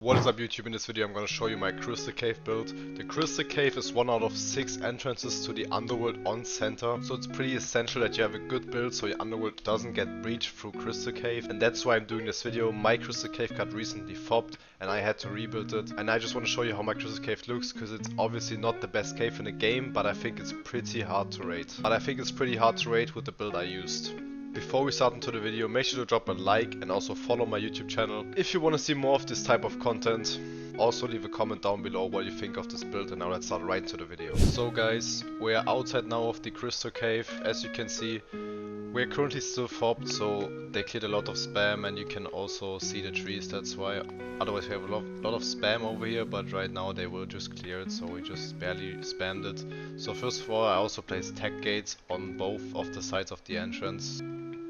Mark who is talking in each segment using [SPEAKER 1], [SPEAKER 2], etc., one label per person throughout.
[SPEAKER 1] What is up YouTube? In this video I'm going to show you my Crystal Cave build. The Crystal Cave is one out of 6 entrances to the underworld on center, so it's pretty essential that you have a good build so your underworld doesn't get breached through Crystal Cave, and that's why I'm doing this video. My Crystal Cave got recently fobbed and I had to rebuild it, and I just want to show you how my Crystal Cave looks, because it's obviously not the best cave in the game, but I think it's pretty hard to raid. With the build I used. Before we start into the video, make sure to drop a like and also follow my YouTube channel if you want to see more of this type of content. Also leave a comment down below what you think of this build, and now let's start right into the video. So guys, we are outside now of the Crystal Cave. As you can see, we're currently still fobbed, so they cleared a lot of spam, and you can also see the trees, that's why. Otherwise we have a lot of spam over here, but right now they will just clear it, so we just barely spammed it. So first of all, I also placed tech gates on both of the sides of the entrance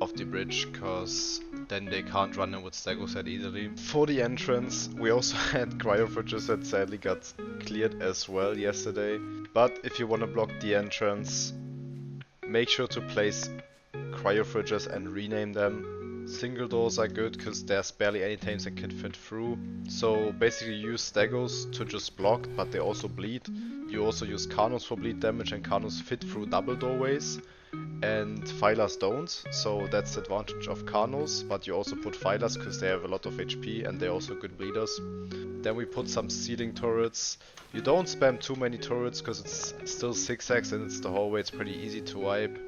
[SPEAKER 1] of the bridge, cause then they can't run in with Stegos that easily. For the entrance, we also had cryo fridges that sadly got cleared as well yesterday. But if you want to block the entrance, make sure to place cryo fridges and rename them. Single doors are good because there's barely any tames that can fit through. So basically use Stegos to just block, but they also bleed. You also use Carnos for bleed damage, and Carnos fit through double doorways and Phylas don't, so that's the advantage of Carnos. But you also put Phylas because they have a lot of HP and they're also good bleeders. Then we put some ceiling turrets. You don't spam too many turrets because it's still 6x and it's the hallway, it's pretty easy to wipe.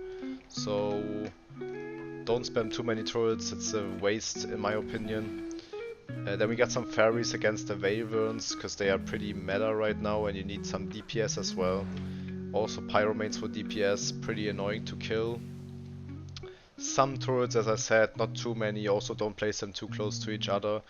[SPEAKER 1] So don't spam too many turrets, it's a waste in my opinion. Then we got some fairies against the Wyverns because they are pretty meta right now, and you need some DPS as well. Also pyromanes for DPS, pretty annoying to kill. Some turrets, as I said, not too many. Also don't place them too close to each other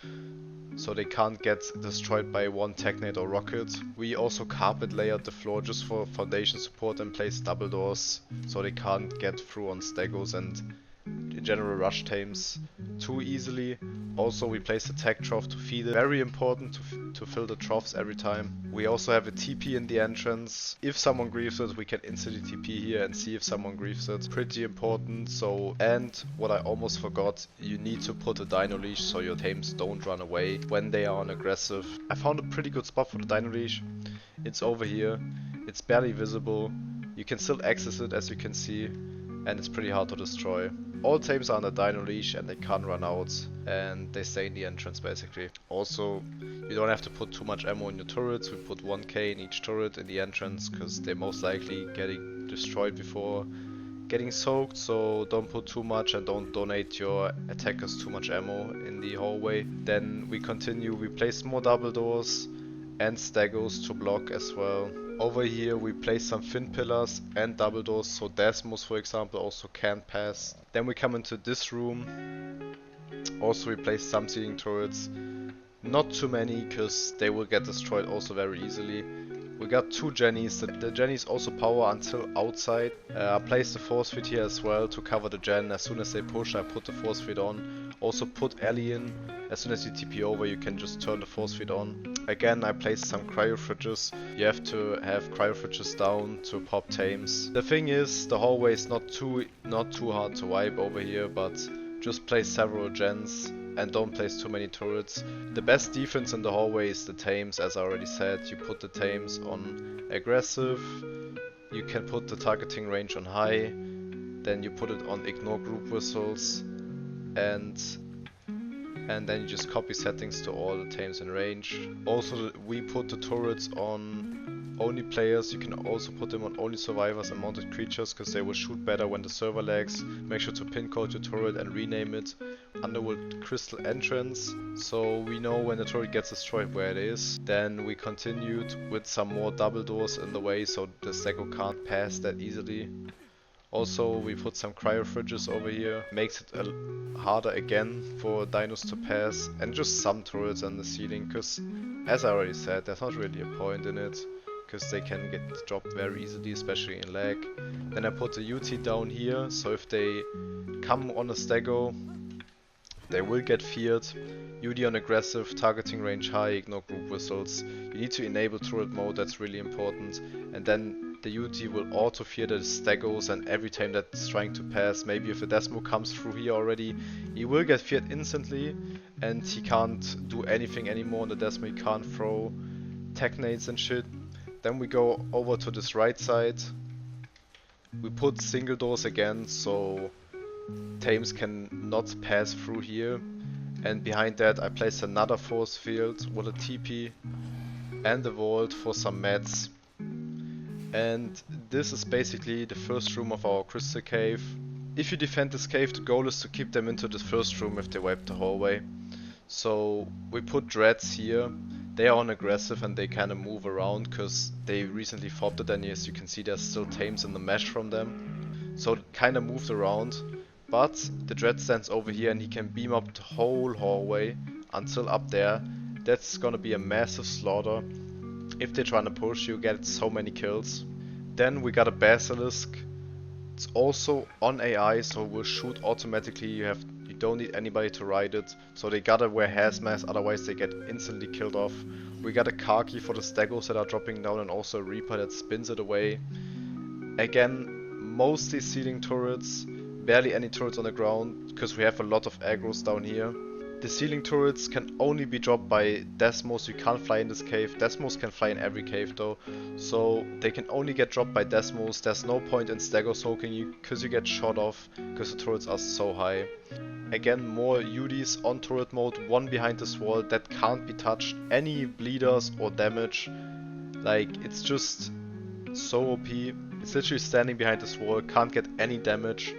[SPEAKER 1] so they can't get destroyed by one technate or rocket. We also carpet layered the floor just for foundation support and placed double doors so they can't get through on Stegos and in general rush tames too easily. Also we placed a tech trough to feed it. Very important to fill the troughs every time. We also have a TP in the entrance. If someone grieves it, we can instantly TP here and see if someone grieves it. Pretty important. So, and what I almost forgot, you need to put a dino leash so your tames don't run away when they are on aggressive. I found a pretty good spot for the dino leash. It's over here. It's barely visible. You can still access it, as you can see, and it's pretty hard to destroy. All tames are on a dino leash and they can't run out, and they stay in the entrance basically. Also, you don't have to put too much ammo in your turrets. We put 1k in each turret in the entrance because they're most likely getting destroyed before getting soaked, so don't put too much and don't donate your attackers too much ammo in the hallway. Then we continue, we place more double doors and Stegos to block as well. Over here we place some fin pillars and double doors so Desmos, for example, also can't pass. Then we come into this room. Also we place some ceiling turrets. Not too many because they will get destroyed also very easily. We got 2 Jennies. The Jennies also power until outside. I placed the force feed here as well to cover the Gen. As soon as they push, I put the force feed on. Also put Ellie in. As soon as you TP over, you can just turn the force feed on. Again, I placed some cryo fridges. You have to have cryo fridges down to pop tames. The thing is, the hallway is not too hard to wipe over here, but just place several gens and don't place too many turrets. The best defense in the hallway is the tames, as I already said. You put the tames on aggressive, you can put the targeting range on high, then you put it on ignore group whistles, and then you just copy settings to all the tames in range. Also we put the turrets on only players. You can also put them on only survivors and mounted creatures because they will shoot better when the server lags. Make sure to pin code your turret and rename it Underworld Crystal Entrance so we know when the turret gets destroyed where it is. Then we continued with some more double doors in the way so the Stego can't pass that easily. Also we put some cryo fridges over here, makes it harder again for dinos to pass, and just some turrets on the ceiling because, as I already said, there's not really a point in it because they can get dropped very easily, especially in lag. Then I put the UT down here so if they come on a Stego, they will get feared. UD on aggressive, targeting range high, ignore group whistles. You need to enable turret mode, that's really important. And then the UT will auto fear the Stegos, and every time that's trying to pass, maybe if a Desmo comes through here already, he will get feared instantly and he can't do anything anymore on the Desmo. He can't throw tech nades and shit. Then we go over to this right side. We put single doors again so Tames can not pass through here. And behind that I place another force field with a TP and a vault for some mats. And this is basically the first room of our crystal cave. If you defend this cave, the goal is to keep them into the first room if they wipe the hallway. So we put dreads here. They are on aggressive and they kind of move around because they recently fobbed it, and as you can see there's still Tames in the mesh from them. So it kind of moved around. But the dread stands over here and he can beam up the whole hallway until up there. That's gonna be a massive slaughter. If they're trying to push, you get so many kills. Then we got a Basilisk. It's also on AI, so it will shoot automatically. You don't need anybody to ride it. So they gotta wear hazmat, otherwise they get instantly killed off. We got a Khaki for the Stegos that are dropping down, and also a Reaper that spins it away. Again, mostly ceiling turrets, barely any turrets on the ground, because we have a lot of aggros down here. The ceiling turrets can only be dropped by Desmos. You can't fly in this cave. Desmos can fly in every cave though, so they can only get dropped by Desmos. There's no point in Stego soaking you because you get shot off because the turrets are so high. Again, more UDs on turret mode, one behind this wall that can't be touched. Any bleeders or damage, like it's just so OP. It's literally standing behind this wall, can't get any damage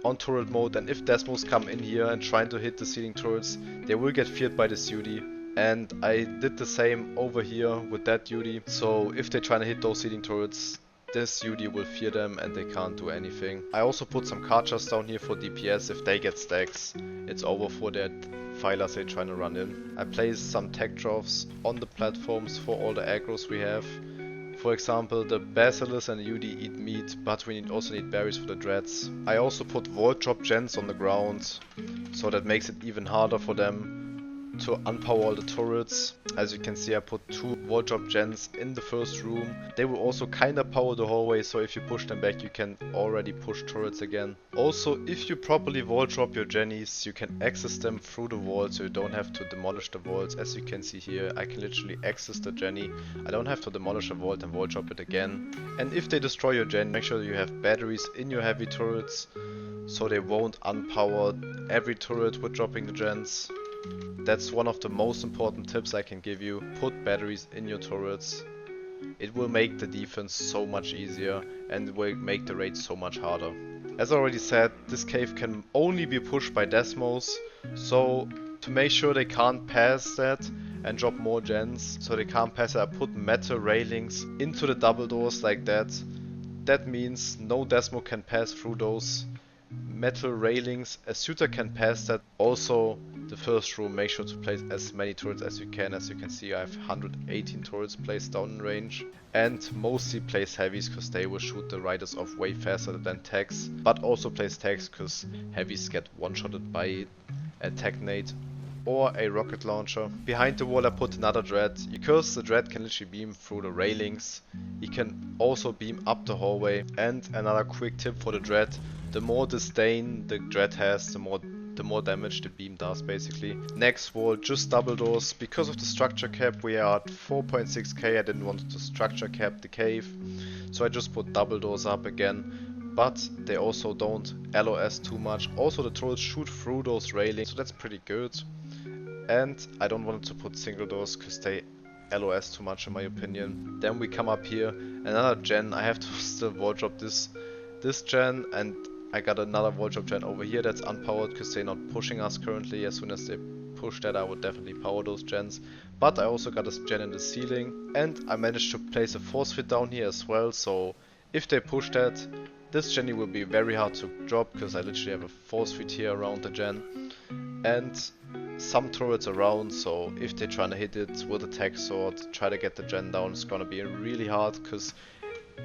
[SPEAKER 1] on turret mode, and if Desmos come in here and trying to hit the ceiling turrets, they will get feared by this UD. And I did the same over here with that UD, so if they're trying to hit those ceiling turrets, this UD will fear them and they can't do anything. I also put some Karchas down here for DPS. If they get stacks, it's over for that Phylas they're trying to run in. I placed some tech troughs on the platforms for all the aggros we have. For example, the Basilisk and the UD eat meat, but we also need berries for the dreads. I also put vault drop gens on the ground, so that makes it even harder for them to unpower all the turrets. As you can see, I put 2 vault drop gens in the first room. They will also kinda power the hallway, so if you push them back you can already push turrets again. Also, if you properly vault drop your jennies, you can access them through the wall, so you don't have to demolish the walls. As you can see here, I can literally access the jenny. I don't have to demolish a vault and vault drop it again. And if they destroy your gen, make sure you have batteries in your heavy turrets, so they won't unpower every turret with dropping the gens. That's one of the most important tips I can give you. Put batteries in your turrets. It will make the defense so much easier and it will make the raid so much harder. As I already said, this cave can only be pushed by Desmos, so to make sure they can't pass that and drop more gens, so they can't pass it, I put metal railings into the double doors like that. That means no Desmo can pass through those metal railings. A shooter can pass that. Also, the first room, make sure to place as many turrets as you can. As you can see, I have 118 turrets placed down in range, and mostly place heavies because they will shoot the riders off way faster than tanks, but also place tanks because heavies get one-shotted by a tech nade or a rocket launcher. Behind the wall I put another dread, because the dread can literally beam through the railings. He can also beam up the hallway. And another quick tip for the dread: the more disdain the dread has, the more damage the beam does basically. Next wall, just double doors. Because of the structure cap we are at 4.6k, I didn't want to structure cap the cave, so I just put double doors up again. But they also don't LOS too much. Also the turrets shoot through those railings, so that's pretty good. And I don't want to put single doors because they LOS too much in my opinion. Then we come up here, another gen. I have to still wall drop this gen, and I got another wall drop gen over here that's unpowered because they're not pushing us currently. As soon as they push that, I would definitely power those gens. But I also got a gen in the ceiling, and I managed to place a force fit down here as well, so if they push that, this Jenny will be very hard to drop because I literally have a force feed here around the gen and some turrets around, so if they're trying to hit it with a tech sword, try to get the gen down, it's gonna be really hard because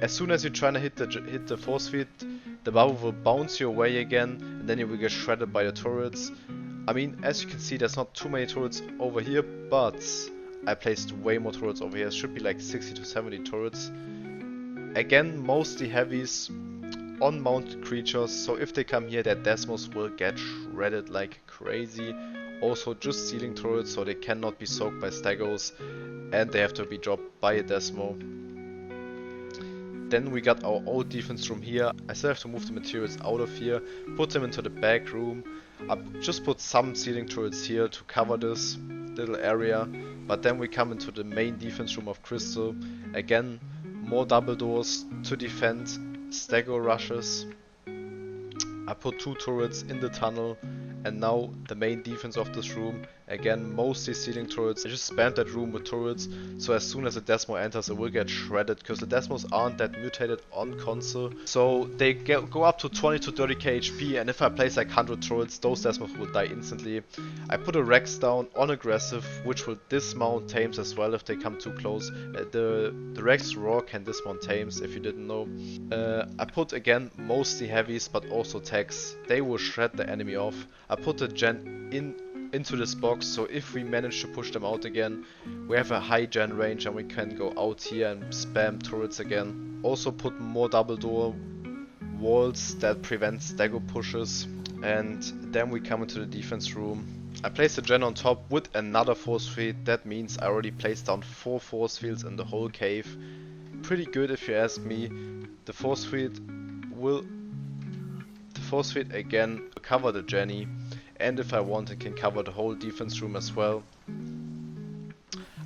[SPEAKER 1] as soon as you're trying to hit the force feed, the bubble will bounce your way again and then you will get shredded by the turrets. I mean, as you can see, there's not too many turrets over here, but I placed way more turrets over here. It should be like 60 to 70 turrets. Again, mostly heavies on mounted creatures, so if they come here, their Desmos will get shredded like crazy. Also just ceiling turrets, so they cannot be soaked by Stegos, and they have to be dropped by a Desmo. Then we got our old defense room here. I still have to move the materials out of here, put them into the back room. I just put some ceiling turrets here to cover this little area, but then we come into the main defense room of Crystal. Again, more double doors to defend Stego rushes. I put 2 turrets in the tunnel, and now the main defense of this room. Again, mostly ceiling turrets. I just spammed that room with turrets, so as soon as a Desmo enters it will get shredded, because the Desmos aren't that mutated on console. So they go up to 20 to 30k HP, and if I place like 100 turrets, those Desmos will die instantly. I put a Rex down on aggressive, which will dismount tames as well if they come too close. The Rex Roar can dismount tames, if you didn't know. I put again mostly heavies, but also tanks. They will shred the enemy off. I put the gen into this box, so if we manage to push them out again, we have a high gen range and we can go out here and spam turrets again. Also put more double door walls that prevent Stego pushes, and then we come into the defense room. I placed the gen on top with another force field. That means I already placed down 4 force fields in the whole cave. Pretty good if you ask me. The force field again will cover the Jenny, and if I want it can cover the whole defense room as well.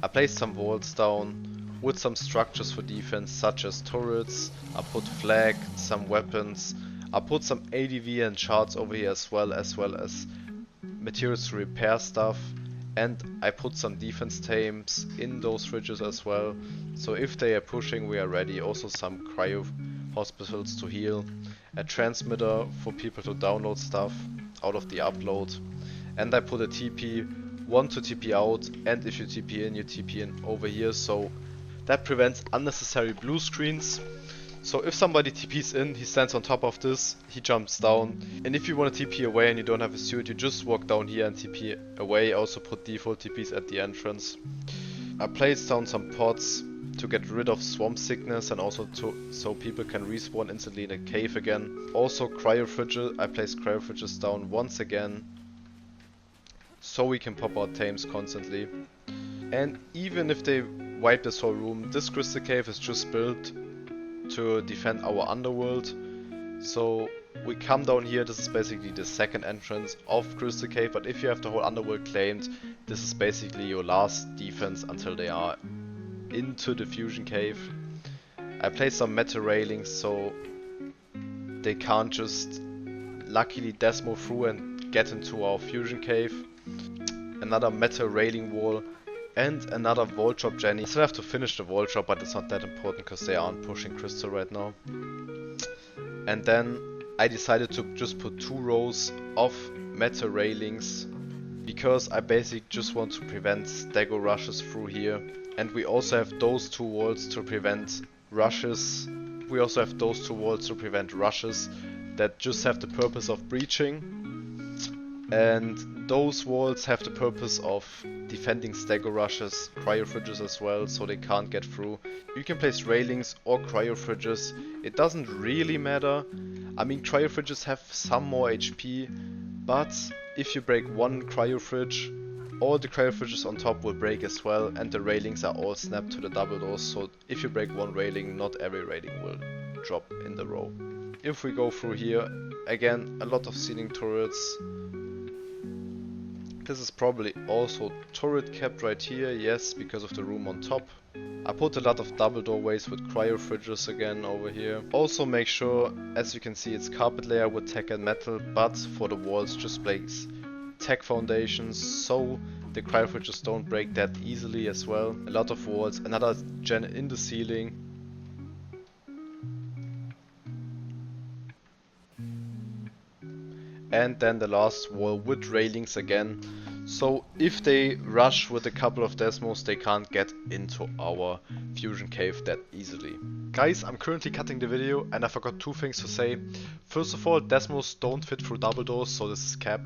[SPEAKER 1] I placed some walls down with some structures for defense, such as turrets. I put flag, some weapons. I put some ADV and shards over here as well as materials to repair stuff. And I put some defense tames in those fridges as well, so if they are pushing we are ready. Also some cryo hospitals to heal, a transmitter for people to download stuff out of the upload, and I put a TP, one to TP out, and if you TP in, you TP in over here, so that prevents unnecessary blue screens. So if somebody TPs in, he stands on top of this, he jumps down, and if you want to TP away and you don't have a suit, you just walk down here and TP away. Also put default TPs at the entrance. I placed down some pods to get rid of swamp sickness, and also so people can respawn instantly in a cave again. Also cryo fridges, I placed cryo fridges down once again, so we can pop out tames constantly. And even if they wipe this whole room, this crystal cave is just built to defend our underworld. So we come down here, this is basically the second entrance of Crystal Cave, but if you have the whole underworld claimed, this is basically your last defense until they are into the fusion cave. I placed some metal railings so they can't just luckily Desmo through and get into our fusion cave. Another metal railing wall and another wall drop Jenny. I still have to finish the wall drop, but it's not that important because they aren't pushing Crystal right now. And then I decided to just put 2 rows of metal railings because I basically just want to prevent Stego rushes through here. And we also have those 2 walls to prevent rushes. We also have those 2 walls to prevent rushes that just have the purpose of breaching. And those walls have the purpose of defending Stego rushes, cryo fridges as well, so they can't get through. You can place railings or cryo fridges, it doesn't really matter. I mean, cryo fridges have some more HP, but if you break one cryo fridge, all the cryo fridges on top will break as well, and the railings are all snapped to the double doors, so if you break one railing, not every railing will drop in the row. If we go through here, again, a lot of ceiling turrets. This is probably also turret kept right here, yes, because of the room on top. I put a lot of double doorways with cryo fridges again over here. Also make sure, as you can see, it's carpet layer with tech and metal, but for the walls just place tech foundations so the cryo fridges don't break that easily as well. A lot of walls, another gen in the ceiling. And then the last wall with railings again, so if they rush with a couple of Desmos they can't get into our fusion cave that easily. Guys, I'm currently cutting the video and I forgot 2 things to say. First of all, Desmos don't fit through double doors, so this is cap.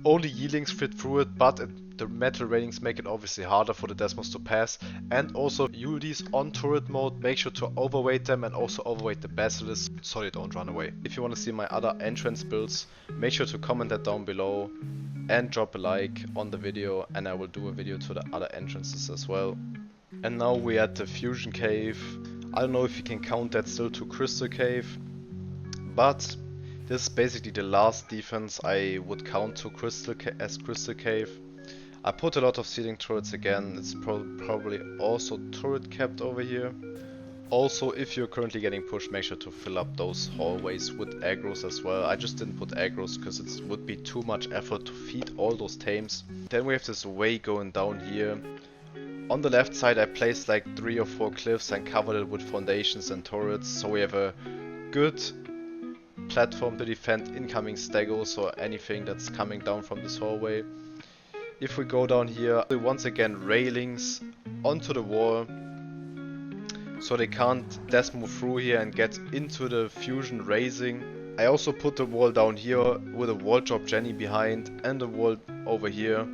[SPEAKER 1] Only Yeelings fit through it, but it The metal railings make it obviously harder for the Desmos to pass, and also UDs on turret mode, make sure to overweight them and also overweight the basilisks so they don't run away. If you want to see my other entrance builds, make sure to comment that down below and drop a like on the video, and I will do a video to the other entrances as well. And now we're at the Fusion Cave. I don't know if you can count that still to Crystal Cave, but this is basically the last defense I would count to Crystal Cave. I put a lot of ceiling turrets again. It's probably also turret capped over here. Also, if you're currently getting pushed, make sure to fill up those hallways with aggros as well. I just didn't put aggros because it would be too much effort to feed all those tames. Then we have this way going down here. On the left side I placed like 3 or 4 cliffs and covered it with foundations and turrets, so we have a good platform to defend incoming stegos or anything that's coming down from this hallway. If we go down here, once again railings onto the wall, so they can't move through here and get into the fusion raising. I also put the wall down here with a wall drop Jenny behind and a wall over here.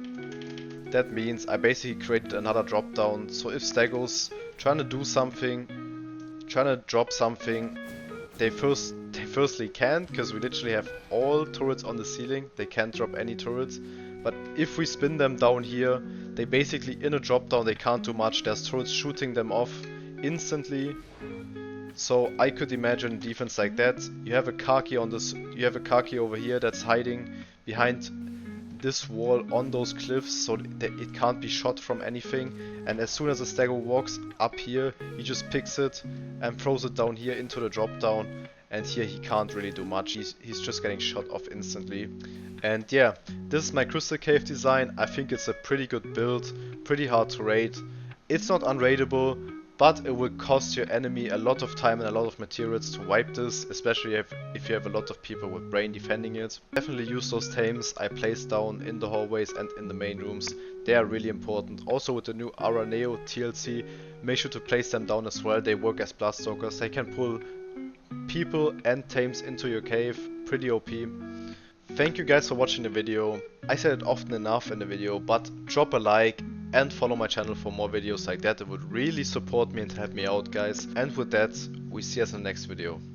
[SPEAKER 1] That means I basically created another drop down, so if stegos trying to do something, trying to drop something, they firstly can't, because we literally have all turrets on the ceiling. They can't drop any turrets. But if we spin them down here, they basically in a drop down they can't do much. There's turrets shooting them off instantly. So I could imagine defense like that. You have a Kaki on this. You have a Kaki over here that's hiding behind this wall on those cliffs, so that it can't be shot from anything. And as soon as a stego walks up here, he just picks it and throws it down here into the drop down. And here he can't really do much. He's just getting shot off instantly. And yeah, this is my Crystal Cave design. I think it's a pretty good build, pretty hard to raid. It's not unraidable, but it will cost your enemy a lot of time and a lot of materials to wipe this, especially if you have a lot of people with brain defending it. Definitely use those tames I placed down in the hallways and in the main rooms. They are really important. Also with the new Araneo TLC, make sure to place them down as well. They work as Bloodstalkers. They can pull people and tames into your cave. Pretty OP. Thank you guys for watching the video. I said it often enough in the video, but drop a like and follow my channel for more videos like that. It would really support me and help me out, guys. And with that, we see us in the next video.